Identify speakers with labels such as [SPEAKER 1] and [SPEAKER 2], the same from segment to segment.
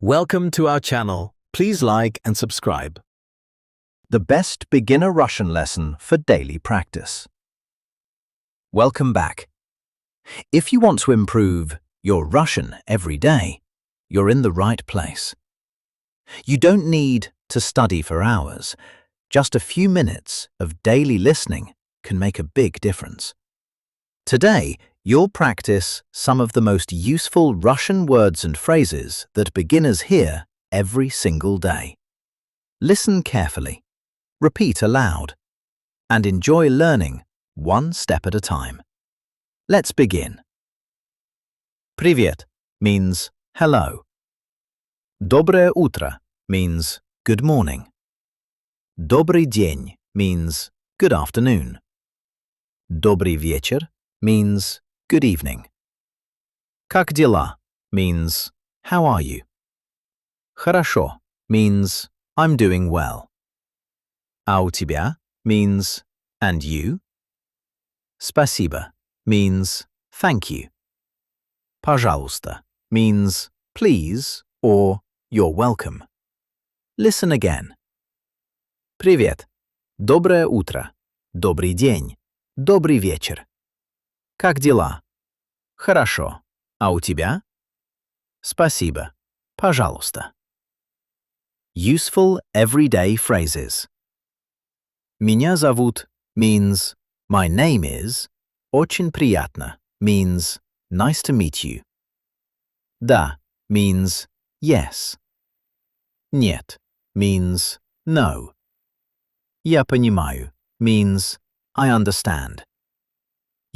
[SPEAKER 1] Welcome to our channel. Please like and subscribe.
[SPEAKER 2] The best beginner Russian lesson for daily practice. Welcome back. If you want to improve your Russian every day, you're in the right place. You don't need to study for hours. Just a few minutes of daily listening can make a big difference. Today, you'll practice some of the most useful Russian words and phrases that beginners hear every single day. Listen carefully, repeat aloud, and enjoy learning one step at a time. Let's begin. Привет means hello. Доброе утро means good morning. Добрый день means good afternoon. Добрый вечер means good evening. Как дела means how are you? Хорошо means I'm doing well. А у тебя means and you? Спасибо means thank you. Пожалуйста means please or you're welcome. Listen again. Привет. Доброе утро. Добрый день. Добрый вечер. Как дела? Хорошо. А у тебя? Спасибо. Пожалуйста. Useful everyday phrases. Меня зовут means my name is. Очень приятно means nice to meet you. Да means yes. Нет means no. Я понимаю means I understand.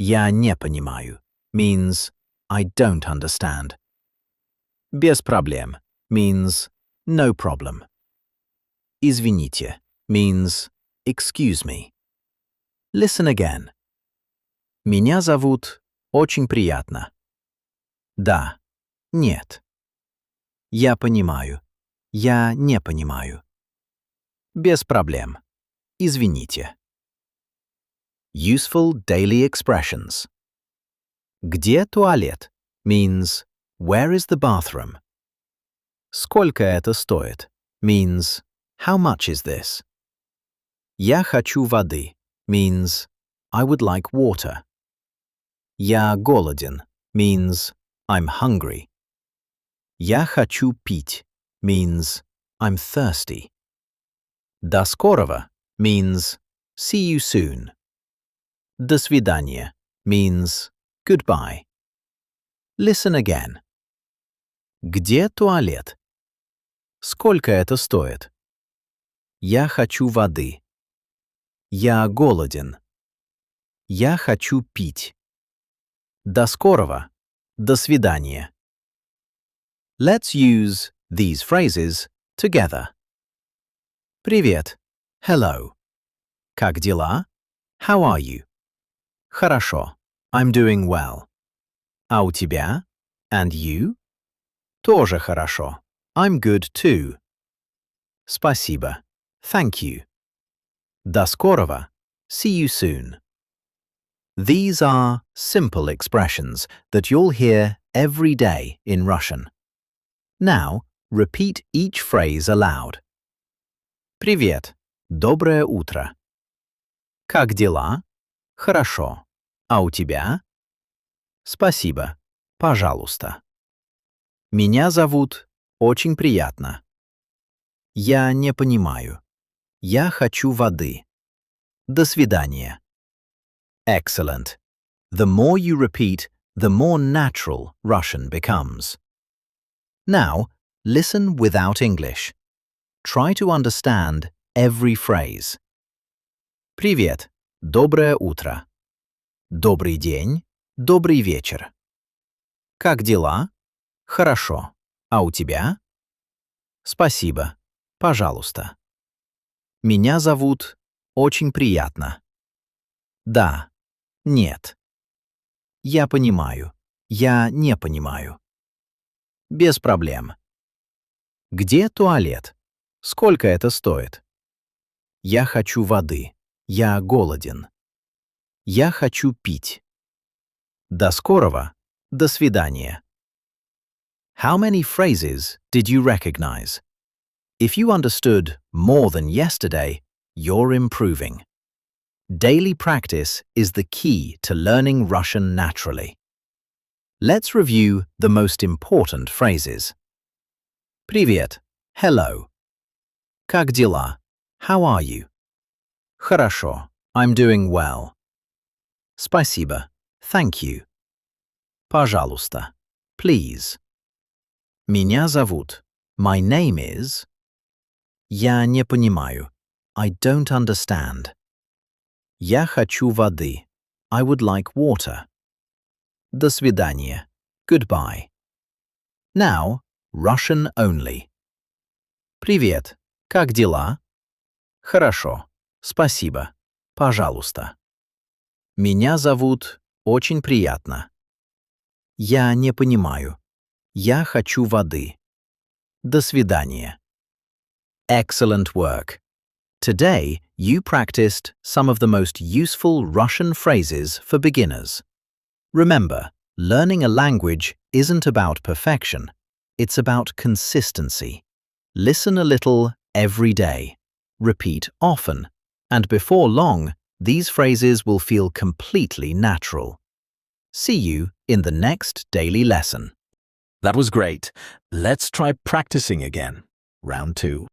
[SPEAKER 2] Я не понимаю means I don't understand. Без проблем means no problem. Извините means excuse me. Listen again. Меня зовут очень приятно. Да, нет. Я понимаю. Я не понимаю. Без проблем. Извините. Useful daily expressions. Где туалет means where is the bathroom? Сколько это стоит means how much is this? Я хочу воды means I would like water. Я голоден means I'm hungry. Я хочу пить means I'm thirsty. До скорого means see you soon. До свидания means goodbye. Listen again. Где туалет? Сколько это стоит? Я хочу воды. Я голоден. Я хочу пить. До скорого. До свидания. Let's use these phrases together. Привет. Hello. Как дела? How are you? Хорошо. I'm doing well. А у тебя? And you? Тоже хорошо. I'm good too. Спасибо. Thank you. До скорого. See you soon. These are simple expressions that you'll hear every day in Russian. Now, repeat each phrase aloud. Привет. Доброе утро. Как дела? Хорошо. А у тебя? Спасибо. Пожалуйста. Меня зовут очень приятно. Я не понимаю. Я хочу воды. До свидания. Excellent. The more you repeat, the more natural Russian becomes. Now, listen without English. Try to understand every phrase. Привет. Доброе утро. Добрый день. Добрый вечер. Как дела? Хорошо. А у тебя? Спасибо. Пожалуйста. Меня зовут очень приятно. Да. Нет. Я понимаю. Я не понимаю. Без проблем. Где туалет? Сколько это стоит? Я хочу воды. Я голоден. Я хочу пить. До скорого. До свидания. How many phrases did you recognize? If you understood more than yesterday, you're improving. Daily practice is the key to learning Russian naturally. Let's review the most important phrases. Привет. Hello. Как дела? How are you? Хорошо. I'm doing well. Спасибо. Thank you. Пожалуйста. Please. Меня зовут. My name is. Я не понимаю. I don't understand. Я хочу воды. I would like water. До свидания. Goodbye. Now, Russian only. Привет. Как дела? Хорошо. Спасибо. Пожалуйста. Меня зовут. Очень приятно. Я не понимаю. Я хочу воды. До свидания. Excellent work. Today, you practiced some of the most useful Russian phrases for beginners. Remember, learning a language isn't about perfection. It's about consistency. Listen a little every day. Repeat often. And before long, these phrases will feel completely natural. See you in the next daily lesson.
[SPEAKER 1] That was great. Let's try practicing again. Round 2.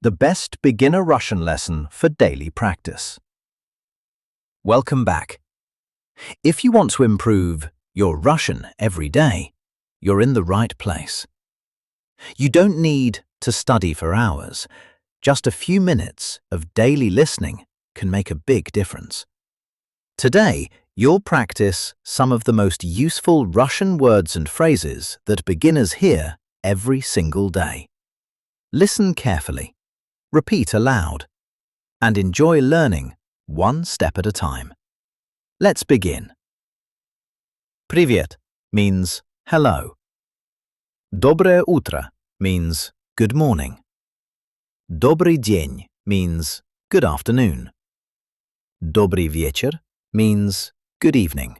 [SPEAKER 2] The best beginner Russian lesson for daily practice. Welcome back. If you want to improve your Russian every day, you're in the right place. You don't need to study for hours. Just a few minutes of daily listening can make a big difference. Today, you'll practice some of the most useful Russian words and phrases that beginners hear every single day. Listen carefully. Repeat aloud, and enjoy learning one step at a time. Let's begin. Привет means hello. Доброе утро means good morning. Добрый день means good afternoon. Добрый вечер means good evening.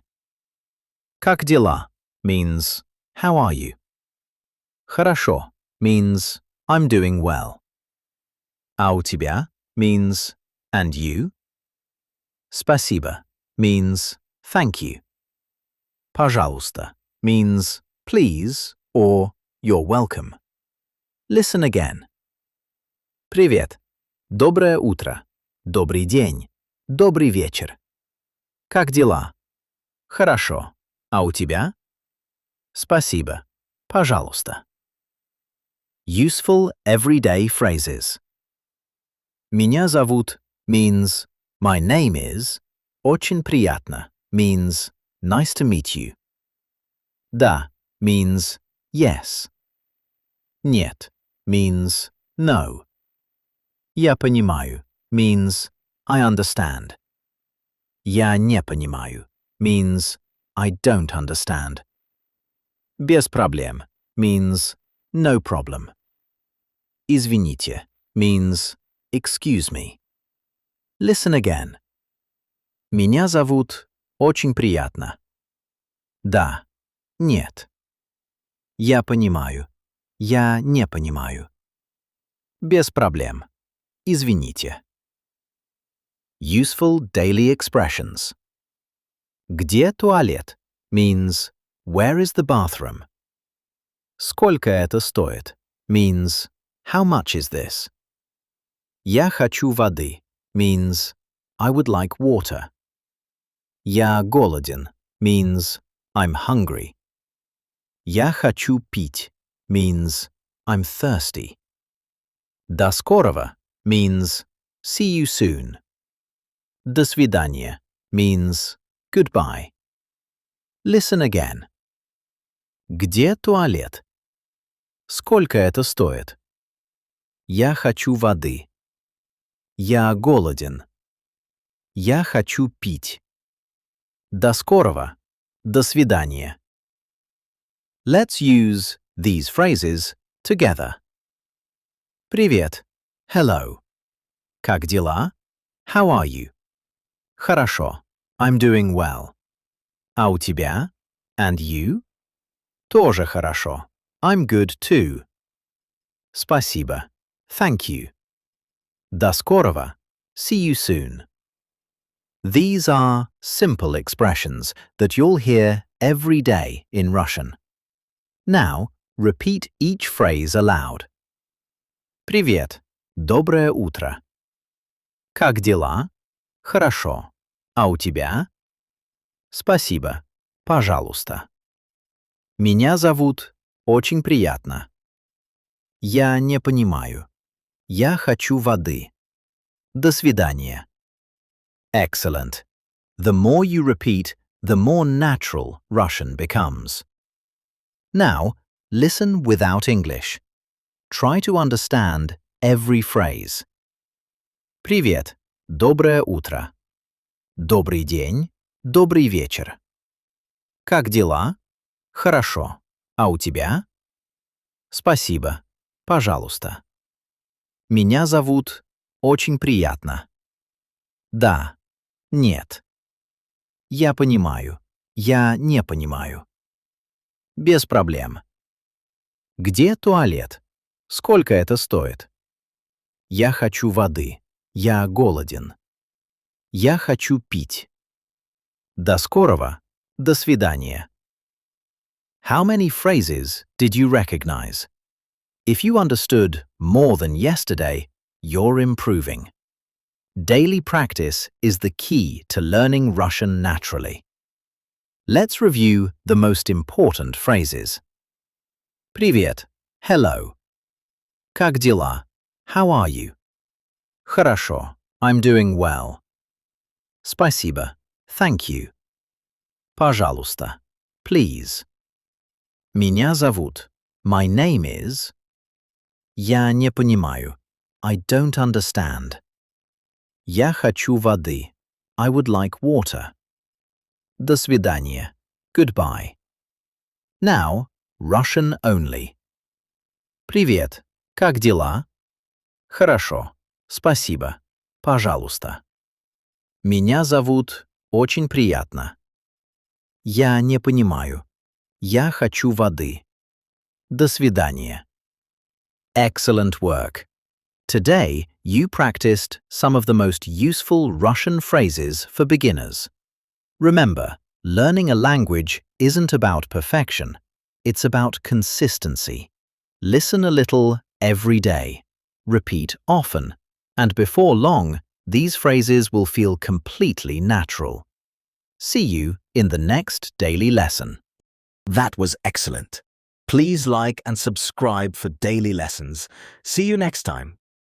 [SPEAKER 2] Как дела means how are you? Хорошо means I'm doing well. А у тебя means and you. Спасибо means thank you. Пожалуйста means please or you're welcome. Listen again. Привет. Доброе утро. Добрый день. Добрый вечер. Как дела? Хорошо. А у тебя? Спасибо. Пожалуйста. Useful everyday phrases. Меня зовут means my name is. Очень приятно means nice to meet you. Да means yes. Нет means no. Я понимаю means I understand. Я не понимаю means I don't understand. Без проблем means no problem. Извините means excuse me. Listen again. Меня зовут. Очень приятно. Да. Нет. Я понимаю. Я не понимаю. Без проблем. Извините. Useful daily expressions. Где туалет means where is the bathroom? Сколько это стоит means how much is this? Я хочу воды means I would like water. Я голоден means I'm hungry. Я хочу пить means I'm thirsty. До скорого means see you soon. До свидания means goodbye. Listen again. Где туалет? Сколько это стоит? Я хочу воды. Я голоден. Я хочу пить. До скорого. До свидания. Let's use these phrases together. Привет. Hello. Как дела? How are you? Хорошо. I'm doing well. А у тебя? And you? Тоже хорошо. I'm good too. Спасибо. Thank you. До скорого. See you soon. These are simple expressions that you'll hear every day in Russian. Now, repeat each phrase aloud. Привет. Доброе утро. Как дела? Хорошо. А у тебя? Спасибо. Пожалуйста. Меня зовут. Очень приятно. Я не понимаю. Я хочу воды. До свидания. Excellent. The more you repeat, the more natural Russian becomes. Now, listen without English. Try to understand every phrase. Привет. Доброе утро. Добрый день. Добрый вечер. Как дела? Хорошо. А у тебя? Спасибо. Пожалуйста. Меня зовут. Очень приятно. Да. Нет. Я понимаю. Я не понимаю. Без проблем. Где туалет? Сколько это стоит? Я хочу воды. Я голоден. Я хочу пить. До скорого. До свидания. How many phrases did you recognize? If you understood more than yesterday, you're improving. Daily practice is the key to learning Russian naturally. Let's review the most important phrases. Привет. Hello. Как дела? How are you? Хорошо. I'm doing well. Спасибо. Thank you. Пожалуйста. Please. Меня зовут. My name is. Я не понимаю. I don't understand. Я хочу воды. I would like water. До свидания. Goodbye. Now, Russian only. Привет. Как дела? Хорошо. Спасибо. Пожалуйста. Меня зовут. Очень приятно. Я не понимаю. Я хочу воды. До свидания. Excellent work. Today, you practiced some of the most useful Russian phrases for beginners. Remember, learning a language isn't about perfection. It's about consistency. Listen a little every day. Repeat often. And before long, these phrases will feel completely natural. See you in the next daily lesson.
[SPEAKER 1] That was excellent. Please like and subscribe for daily lessons. See you next time.